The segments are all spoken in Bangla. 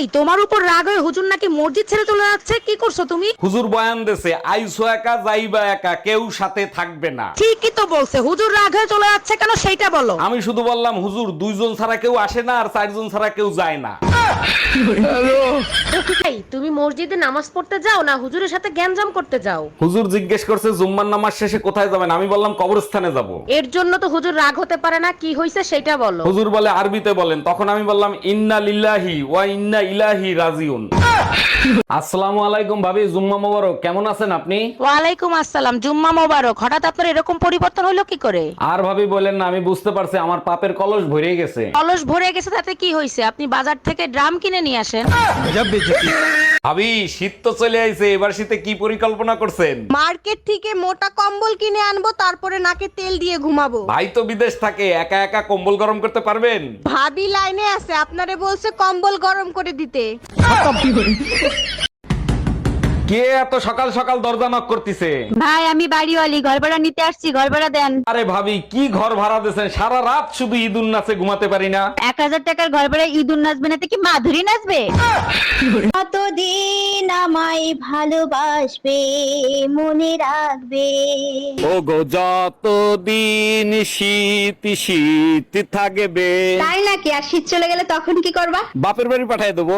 এই তোমার উপর রাগ হয়ে হুজুর নাকি মসজিদ ছেড়ে চলে যাচ্ছে, কি করছো তুমি? হুজুর বয়ান দেছে, আইসো একা যাইবা একা, কেউ সাথে থাকবে না। ঠিকই তো বলছে, হুজুর রাগ হয়ে চলে যাচ্ছে কেন সেইটা বলো। আমি শুধু বললাম হুজুর দুইজন ছাড়া কেউ আসে না আর চারজন ছাড়া কেউ যায় না। এই তুমি মসজিদে নামাজ পড়তে যাও না হুজুরের সাথে জ্ঞানজাম করতে যাও? হুজুর জিজ্ঞেস করছে জুম্মার নামাজ শেষে কোথায় যাবেন, আমি বললাম কবরস্থানে যাব। এর জন্য তো হুজুর রাগ হতে পারে না, কি হইছে সেটা বলো। হুজুর বলে আরবিতে বলেন, তখন আমি বললাম ইন্না লিল্লাহি ওয়া ইন্না ইলাইহি রাজিউন। আসসালামু আলাইকুম ভাবি, জুম্মা মোবারক। কেমন আছেন আপনি? ওয়ালাইকুম আসসালাম, জুম্মা মোবারক। হঠাৎ আপনার এরকম পরিবর্তন হলো কি করে? আর ভাবি বলেন না, আমি বুঝতে পারছি আমার পাপের কলস ভরে গেছে। কলস ভরে গেছে তাতে কি হয়েছে? আপনি বাজার থেকে ড্রাম কিনে নিয়ে আসেন। ভাবি শীত তো চলে আইছে, এবার শীতে কি পরিকল্পনা করছেন? মার্কেট থেকে মোটা কম্বল কিনে আনবো, তারপরে নাকে তেল দিয়ে ঘুমাবো। ভাই তো বিদেশ থাকে, একা একা কম্বল গরম করতে পারবেন? ভাবি লাইনে আছে, আপনারে বলছে কম্বল গরম করে দিতে। কে এত সকাল সকাল দরজা নক করতেছে? ভাই আমি বাড়িওয়ালি, ঘর ভাড়া নিতে আসছি, ঘর ভাড়া দেন। আরে ভাবি কি ঘর ভাড়া দিয়েছেন, সারা রাত শুধু ঈদুন নাচে ঘুমাতে পারি না। 1000 টাকার ঘর ভাড়া ঈদুন নাচবে না তো কি মাধুরী নাচবে? কতদিন আমায় ভালোবাসবে, মনে রাখবে। ও গো যতদিন শীত শীত থাকবে। তাই নাকি? আর শীত চলে গেলে তখন কি করবা? বাপের বাড়ি পাঠিয়ে দেবো।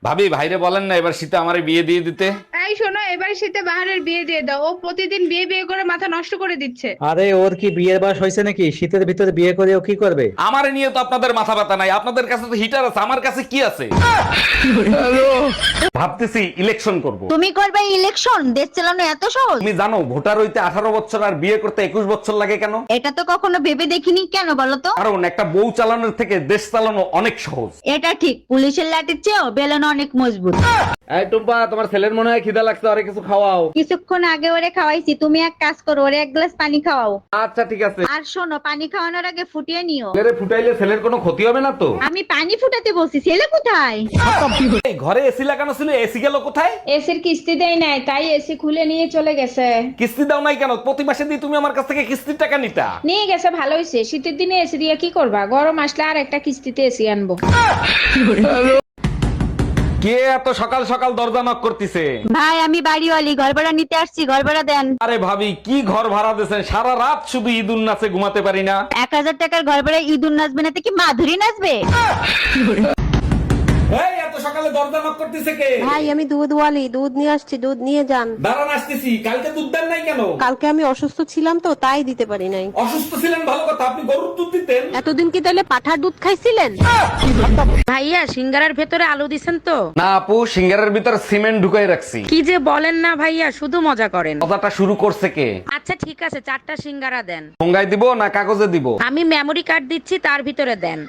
ভাবি ভাইরে বলেন না এবার শীতে আমারে বিয়ে দিয়ে দিতে। এই শোনো, এবার শীতে বাহারের বিয়ে দিয়ে দাও। ও প্রতিদিন বিয়ে বিয়ে করে মাথা নষ্ট করে দিচ্ছে। আরে ওর কি বিয়ের বয়স হয়েছে নাকি? শীতের ভিতরে বিয়ে করে ও কি করবে? আমারে নিয়ে তো আপনাদের মাথা ব্যথা নাই, আপনাদের কাছে তো হিটার আছে, আমার কাছে কি আছে? ভাবতেছি ইলেকশন করব। তুমি করবে ইলেকশন? দেশ চালানো এত সহজ? তুমি জানো ভোটার হইতে 18 বছর আর বিয়ে করতে 21 বছর লাগে কেন? এটা তো কখনো ভেবে দেখিনি। কেন বলো তো? কারণ একটা বউ চালানোর থেকে দেশ চালানো অনেক সহজ। এটা ঠিক, পুলিশের লাঠির চেয়েও বেলন অনেক মজবুত। এই টুম্পা, তোমার ছেলের মনে হয় খিদা লাগছে, আরে কিছু খাওয়াও। কিছুক্ষণ আগে ওরে খাওয়াইছি, তুমি এক কাজ করো, ওরে এক গ্লাস পানি খাওয়াও। আচ্ছা ঠিক আছে। আর শোনো, পানি খাওয়ানোর আগে ফুটিয়ে নিও। ছেলেরে ফুটাইলে ছেলের কোনো ক্ষতি হবে না তো? আমি পানি ফুটাতে বলছি, ছেলে কোথায়? এই ঘরে এসি লাগানো ছিল, এসি গেল কোথায়? এসির কিস্তি দেয় নাই, তাই এসি খুলে নিয়ে চলে গেছে। কিস্তি দাও নাই কেন? প্রতি মাসে দিয়ে তুমি আমার কাছ থেকে কিস্তির টাকা নিতা। নিয়ে গেছে, ভালো হয়েছে। শীতের দিনে এসি দিয়ে কি করবা? গরম আসলে আর একটা কিস্তিতে এসি আনবো। কে এত সকাল সকাল দরজা নক করতেছে? ভাই আমি বাড়িওয়ালি, ঘর ভাড়া নিতে আসছি, ঘর ভাড়া দেন। আরে ভাবি কি ঘর ভাড়া দিয়েছেন, সারা রাত শুধু ঈদুন নাচে ঘুমাতে পারি না। 1000 টাকার ঘর ভাড়া ঈদুন নাচবে না তো কি মাধুরী নাচবে? এই এত সকালে দরজা নক করতেছে কে? ভাই আমি দুধওয়ালি, দুধ নিয়ে আসছি, দুধ নিয়ে যান। দাঁড়ান আসতেছি। কালকে দুধ দেন নাই কেন? কালকে আমি অসুস্থ ছিলাম তো, তাই দিতে পারি নাই। অসুস্থ ছিলেন ভালো কথা, আপনি গরুর দুধ দিতেন। এতদিন কি তাহলে পাঠার দুধ খাইছিলেন? ভাইয়া সিঙ্গারার ভেতরে আলু দিছেন তো? না আপু, সিঙ্গারের ভিতর সিমেন্ট ঢুকাই রাখছি। কি যে বলেন না ভাইয়া, শুধু মজা করেন। কথাটা শুরু করছে কে? আচ্ছা ঠিক আছে, 4টা সিঙ্গারা দেন। ঠোঙ্গায় দিব না কাগজে দিব? আমি মেমরি কার্ড দিচ্ছি, তার ভিতরে দেন।